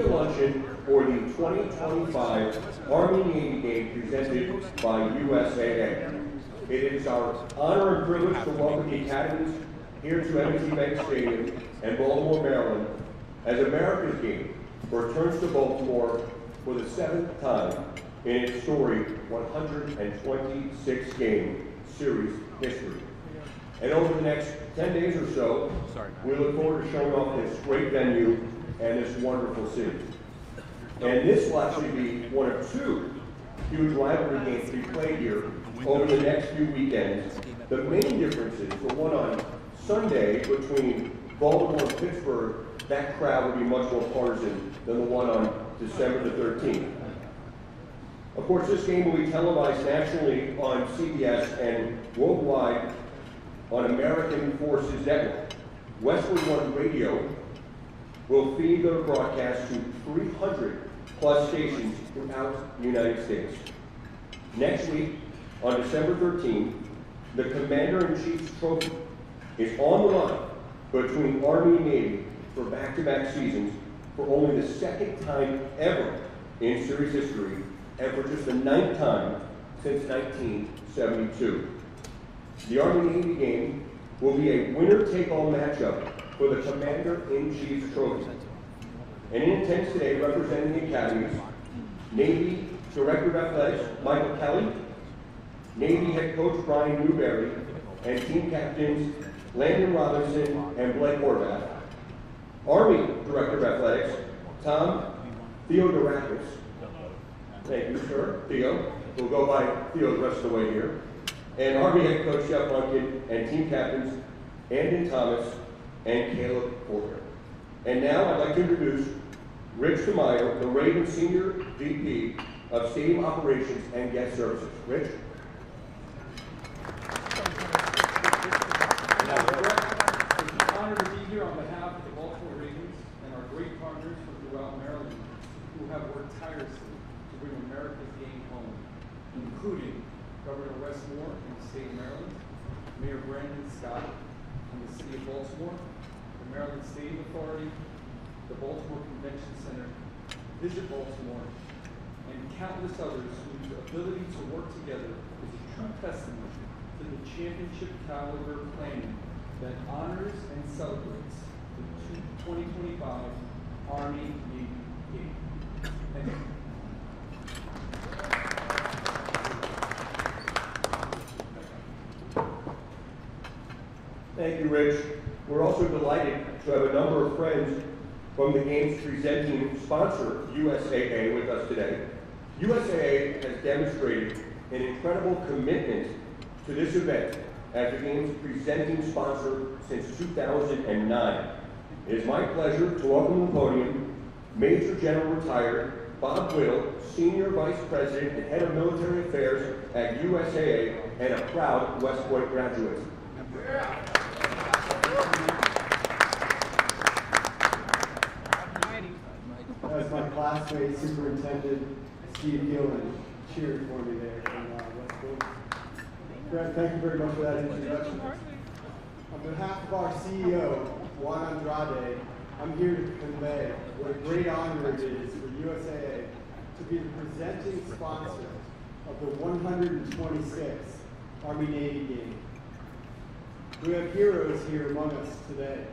media luncheon for the 2025 Army-Navy game presented by USAA. It is our honor and privilege to welcome the academies here to M&T Bank Stadium in Baltimore, Maryland, as America's game returns to Baltimore for the 7th time in its storied 126-game series history. And over the next 10 days or so, we look forward to showing off this great venue and this wonderful city. And this will actually be one of two huge rivalry games to be played here over the next few weekends. The main difference is the one on Sunday between Baltimore and Pittsburgh. That crowd will be much more partisan than the one on December the 13th. Of course, this game will be televised nationally on CBS and worldwide on American Forces Network. Westwood One Radio will feed their broadcast to 300+ stations throughout the United States. Next week, on December 13th, the Commander-in-Chief's trophy is on the line between Army and Navy for back-to-back seasons for only the 2nd time ever in series history, and for just the 9th time since 1972. The Army-Navy game will be a winner-take-all matchup for the Commander-in-Chief's trophy. And in attendance today, representing the academies, Navy Director of Athletics Michael Kelly, Navy Head Coach Brian Newberry, and team captains Landon Robinson and Blake Horvath. Army Director of Athletics Tom Theodorakis. Thank you, sir. Theo. We'll go by Theo the rest of the way here. And Army Head Coach Jeff Lunkin and team captains Andon Thomas and Caleb Porter. And now I'd like to introduce Rich DeMaio, the Ravens Senior VP of Stadium Operations and Guest Services. Rich? It's an honor to be here on behalf of the Baltimore Ravens and our great partners from throughout Maryland who have worked tirelessly to bring America's game home, including Governor Wes Moore in the state of Maryland, Mayor Brandon Scott in the city of Baltimore, the Maryland Stadium Authority, the Baltimore Convention Center, Visit Baltimore, and countless others whose ability to work together is a true testament to the championship caliber planning that honors and celebrates the 2025 Army-Navy game. Thank you. Thank you, Rich. We're also delighted to have a number of friends from the game's presenting sponsor, USAA, with us today. USAA has demonstrated an incredible commitment to this event as the game's presenting sponsor since 2009. It is my pleasure to welcome to the podium Major General Retired Bob Whittle, Senior Vice President and Head of Military Affairs at USAA and a proud West Point graduate. As my classmate, Superintendent Steve Gillen, cheered for me there from West Point. Greg, thank you very much for that introduction. On behalf of our CEO, Juan Andrade, I'm here to convey what a great honor it is for USAA to be the presenting sponsor of the 126th Army-Navy game. We have heroes here among us today.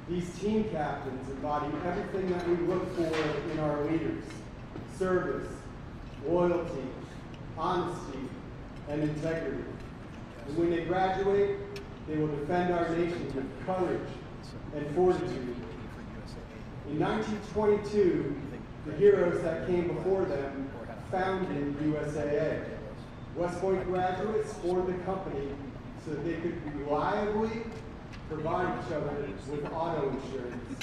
These team captains embody everything that we look for in our leaders: service, loyalty, honesty, and integrity. And when they graduate, they will defend our nation with courage and fortitude. In 1922, the heroes that came before them founded USAA. West Point graduates formed the company so that they could reliably provide each other with auto insurance.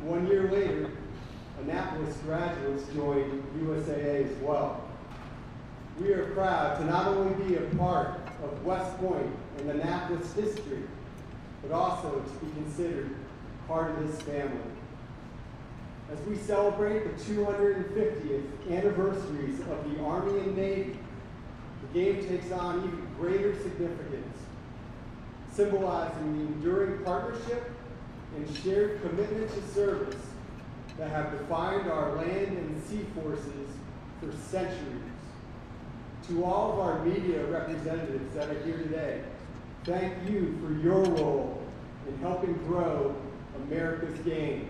1 year later, Annapolis graduates joined USAA as well. We are proud to not only be a part of West Point and Annapolis history, but also to be considered part of this family. As we celebrate the 250th anniversaries of the Army and Navy, the game takes on even greater significance, symbolizing the enduring partnership and shared commitment to service that have defined our land and sea forces for centuries. To all of our media representatives that are here today, thank you for your role in helping grow America's game.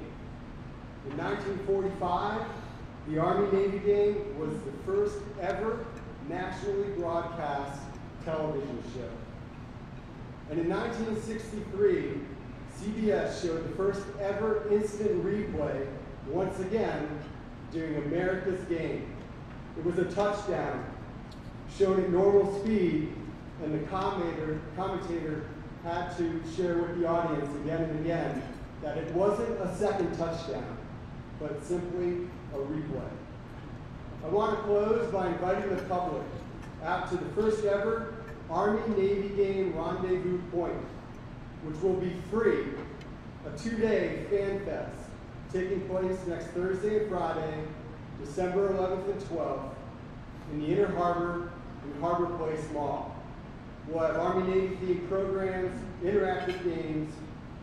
In 1945, the Army-Navy game was the first ever nationally broadcast television show. And in 1963, CBS showed the first ever instant replay, once again, during America's game. It was a touchdown, shown at normal speed, and the commentator had to share with the audience again and again that it wasn't a second touchdown, but simply a replay. I want to close by inviting the public out to the first ever Army-Navy game rendezvous point, which will be free, a 2-day fan fest taking place next Thursday and Friday, December 11th and 12th, in the Inner Harbor and Harbor Place Mall. We'll have Army-Navy themed programs, interactive games,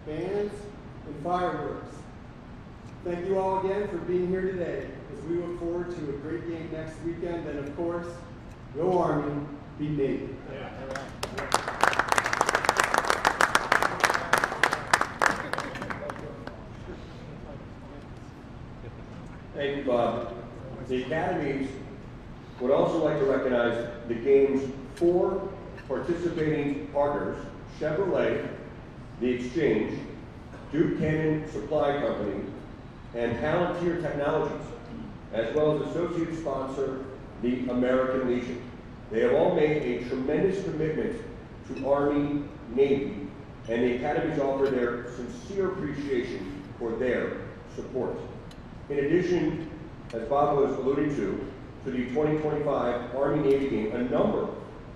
bands, and fireworks. Thank you all again for being here today as we look forward to a great game next weekend, and of course, go Army, beat Navy. Thank you, Bob. The academies would also like to recognize the game's 4 participating partners: Chevrolet, The Exchange, Duke Cannon Supply Company, and Palantir Technologies, as well as associate sponsor, the American Legion. They have all made a tremendous commitment to Army, Navy, and the academies offer their sincere appreciation for their support. In addition, as Bob was alluding to the 2025 Army-Navy game, a number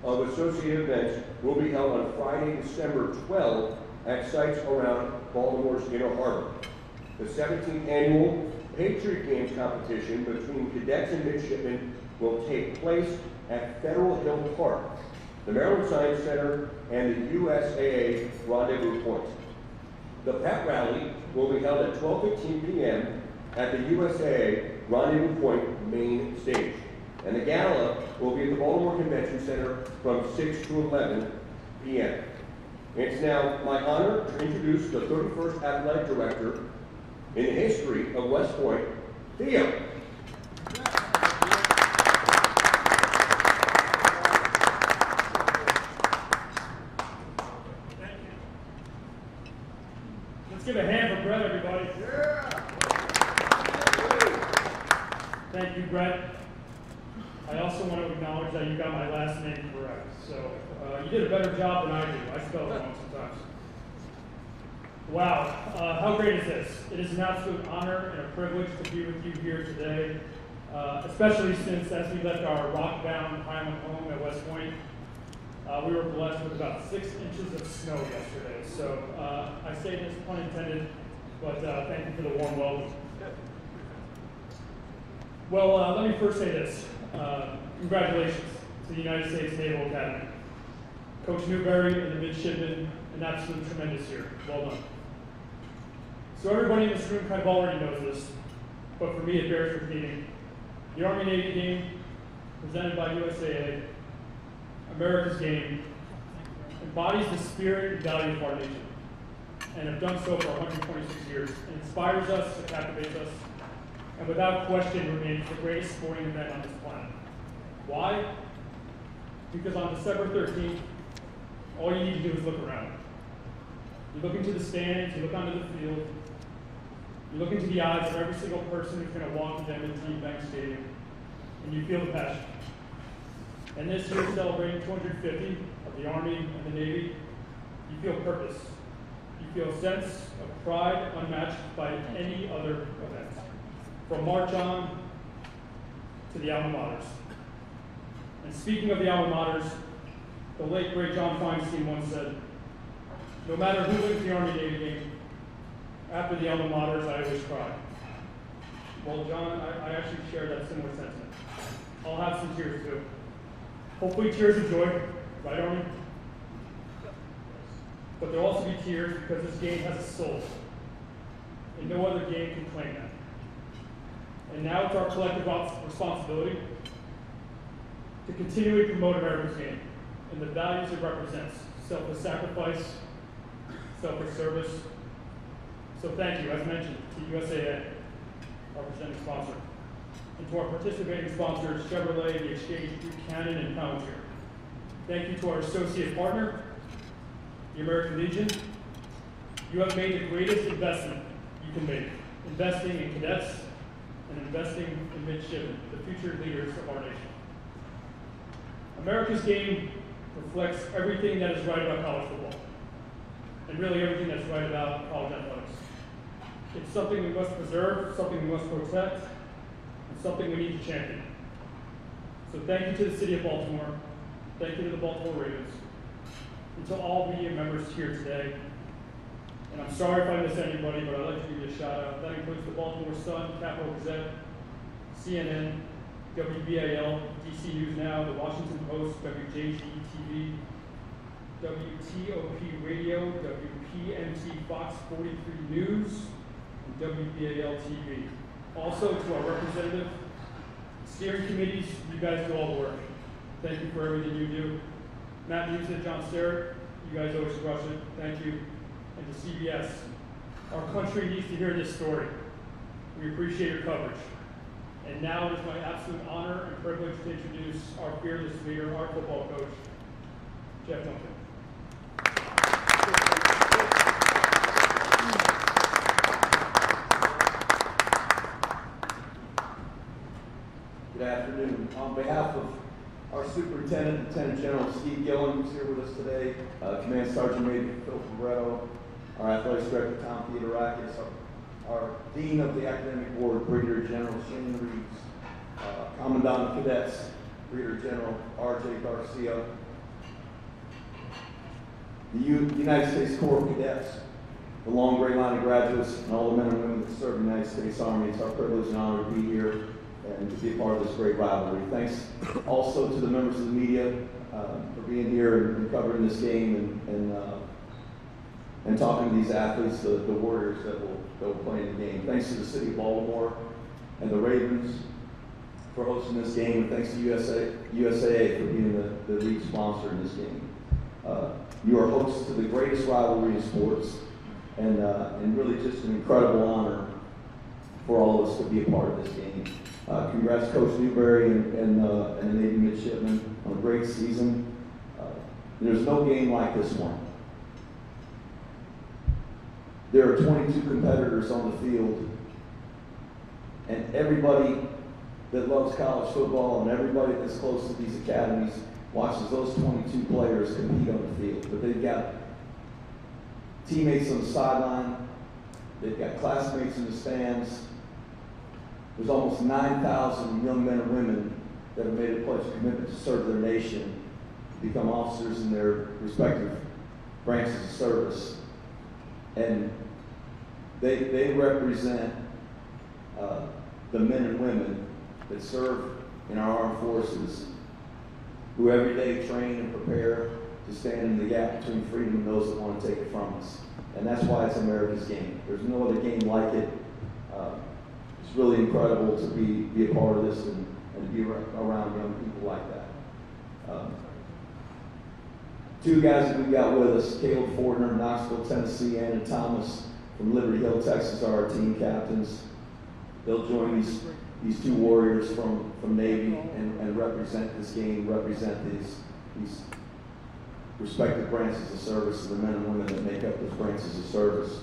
of associated events will be held on Friday, December 12th at sites around Baltimore's Inner Harbor. The 17th annual Patriot Games competition between cadets and midshipmen will take place at Federal Hill Park, the Maryland Science Center, and the USAA Rendezvous Point. The pep rally will be held at 12:15 p.m. at the USAA Rendezvous Point main stage. And the gala will be at the Baltimore Convention Center from 6 to 11 p.m. It's now my honor to introduce the 31st Athletic Director in the history of West Point, Theo. Let's give a hand for Brett, everybody. Yeah. Thank you, Brett. I also want to acknowledge that you got my last name correct. So you did a better job than I do. I spell it wrong sometimes. Wow, how great is this? It is an absolute honor and a privilege to be with you here today, especially since as we left our rock-bound Highland home at West Point, we were blessed with about 6 inches of snow yesterday. So I say this pun intended, but thank you for the warm welcome. Well, let me first say this. Congratulations to the United States Naval Academy. Coach Newberry and the midshipmen, an absolute tremendous year. Well done. So everybody in this room kind of already knows this, but for me it bears repeating. The Army-Navy game, presented by USAA, America's game, embodies the spirit and value of our nation, and have done so for 126 years. It inspires us, it captivates us, and without question remains the greatest sporting event on this planet. Why? Because on December 13th, all you need to do is look around. You look into the stands, you look onto the field, you look into the eyes of every single person who's going to walk into M&T Bank Stadium, and you feel the passion. And this year, celebrating 250 of the Army and the Navy, you feel purpose. You feel a sense of pride unmatched by any other event. From March on to the alma maters. And speaking of the alma maters, the late great John Feinstein once said, no matter who wins the Army-Navy game, after the alma maters, I always cry. Well, John, I actually share that similar sentiment. I'll have some tears too. Hopefully tears of joy, right, Army? But there'll also be tears because this game has a soul, and no other game can claim that. And now it's our collective responsibility to continually promote America's game and the values it represents: selfless sacrifice, selfless service. So thank you, as mentioned, to USAA, our presenting sponsor, and to our participating sponsors, Chevrolet, The Exchange, Buchanan, and Palantir. Thank you to our associate partner, the American Legion. You have made the greatest investment you can make, investing in cadets and investing in midshipmen, the future leaders of our nation. America's game reflects everything that is right about college football, and really everything that's right about college athletics. It's something we must preserve, something we must protect, and something we need to champion. So thank you to the City of Baltimore, thank you to the Baltimore Ravens, and to all media members here today. And I'm sorry if I miss anybody, but I'd like to give you a shout out. That includes the Baltimore Sun, Capital Gazette, CNN, WBAL, DC News Now, the Washington Post, WJGE-TV, WTOP Radio, WPMT Fox 43 News, and WBAL TV. Also to our representative steering committees, you guys do all the work. Thank you for everything you do. Matt Music, John Sterrett, you guys always crush it. Thank you. And to CBS, our country needs to hear this story. We appreciate your coverage. And now it is my absolute honor and privilege to introduce our fearless leader, our football coach, Jeff Duncan. Good afternoon. On behalf of our Superintendent, Lieutenant General Steve Gillen, who's here with us today, Command Sergeant Major Phil Cabretto, our Athletics Director Tom Theodorakis, our Dean of the Academic Board, Brigadier General Shane Reeves, Commandant of Cadets, Brigadier General R.J. Garcia, the United States Corps of Cadets, the long gray line of graduates, and all the men and women that serve the United States Army. It's our privilege and honor to be here and to be a part of this great rivalry. Thanks also to the members of the media for being here and covering this game and talking to these athletes, the warriors that will play in the game. Thanks to the City of Baltimore and the Ravens for hosting this game, and thanks to USAA for being the lead sponsor in this game. You are hosts to the greatest rivalry in sports, and really just an incredible honor for all of us to be a part of this game. Congrats, Coach Newberry and the Navy midshipmen on a great season. There's no game like this one. There are 22 competitors on the field, and everybody that loves college football and everybody that's close to these academies watches those 22 players compete on the field. But they've got teammates on the sideline, they've got classmates in the stands. There's almost 9,000 young men and women that have made a pledge of commitment to serve their nation, to become officers in their respective branches of service. And they represent the men and women that serve in our armed forces, who every day train and prepare to stand in the gap between freedom and those that want to take it from us. And that's why it's America's game. There's no other game like it. It's really incredible to be a part of this and to be around young people like that. Two guys that we've got with us, Caleb Fordner, Knoxville, Tennessee, Anna Thomas from Liberty Hill, Texas, are our team captains. They'll join these two warriors from Navy and represent this game, represent these respective branches of service and the men and women that make up those branches of service.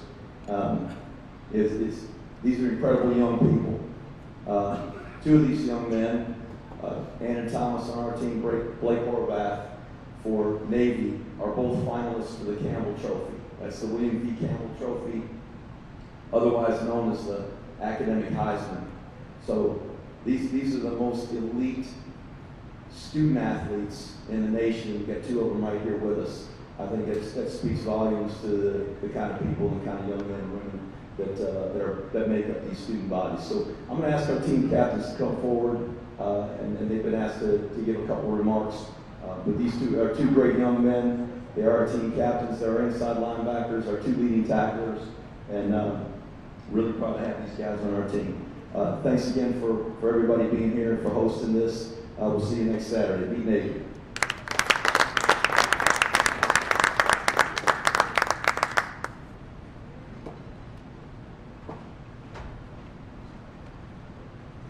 These are incredible young people. Two of these young men, Anna Thomas on our team, Blake Horvath for Navy, are both finalists for the Campbell Trophy. That's the William V. Campbell Trophy, otherwise known as the Academic Heisman. So these are the most elite student athletes in the nation. We've got two of them right here with us. I think that speaks volumes to the kind of people, the kind of young men and women that make up these student bodies. So I'm going to ask our team captains to come forward, and they've been asked to give a couple of remarks. But these two are two great young men. They are our team captains. They're our inside linebackers, our two leading tacklers, and really proud to have these guys on our team. Thanks again for everybody being here and for hosting this. We'll see you next Saturday. Be Navy.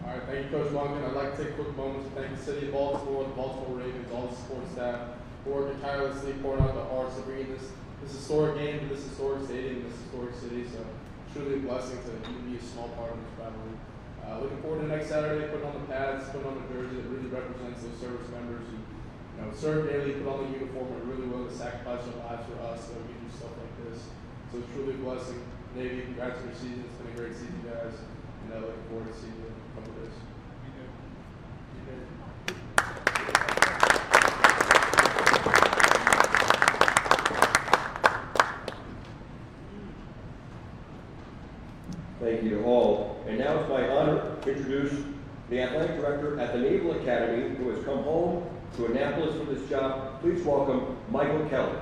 All right, thank you, Coach Longman. I'd like to take a quick moment to thank the City of Baltimore, the Baltimore Ravens, all the support staff for working tirelessly, pouring out their hearts to bringing this historic game to this historic stadium, this historic city. So truly a blessing to even be a small part of this rivalry. Looking forward to next Saturday, putting on the pads, putting on the jersey that really represents those service members who serve daily, put on the uniform, and are really willing to sacrifice their lives for us so we can do stuff like this. So it's truly a blessing. Navy, congrats on your season. It's been a great season, guys. And looking forward to seeing you in a couple of days. Thank you to all. And now it's my honor to introduce the athletic director at the Naval Academy, who has come home to Annapolis for this job. Please welcome Michael Kelly.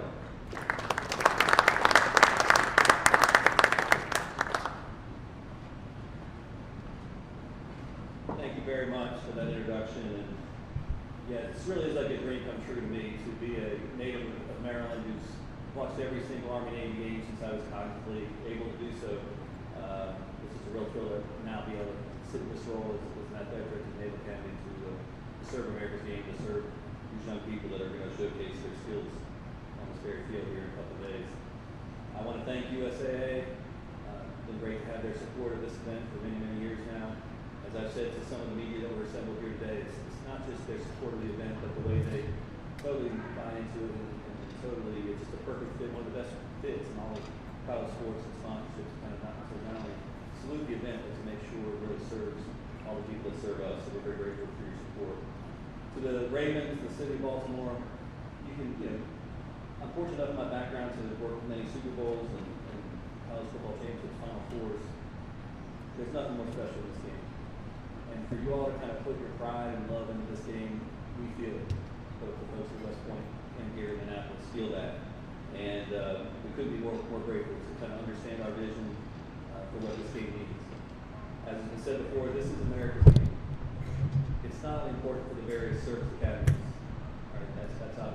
Thank you very much for that introduction. And yeah, this really is like a dream come true to me to be a native of Maryland who's watched every single Army Navy game since I was cognitively able to do so. This is a real thrill to now be able to sit in this role as an athletic director at the Naval Academy to serve America's game, to serve these young people that are going to showcase their skills on this very field here in a couple of days. I want to thank USAA. It's been great to have their support of this event for many, many years now. As I've said to some of the media that were assembled here today, it's not just their support of the event, but the way they totally buy into it and totally, it's just a perfect fit, one of the best fits in all of college sports and sponsorships, kind of not only salute the event, but to make sure it really serves all the people that serve us. So we're very grateful for your support. To the Ravens, the City of Baltimore, I'm fortunate enough in my background to work with many Super Bowls and college football championships, Final Fours. There's nothing more special in this game. And for you all to kind of put your pride and love into this game, we feel it. Both the folks at West Point and here in Annapolis feel that. And we couldn't be more grateful to kind of understand our vision for what this game needs. As has been said before, this is America's game. It's not only important for the various service academies. Right? That's obviously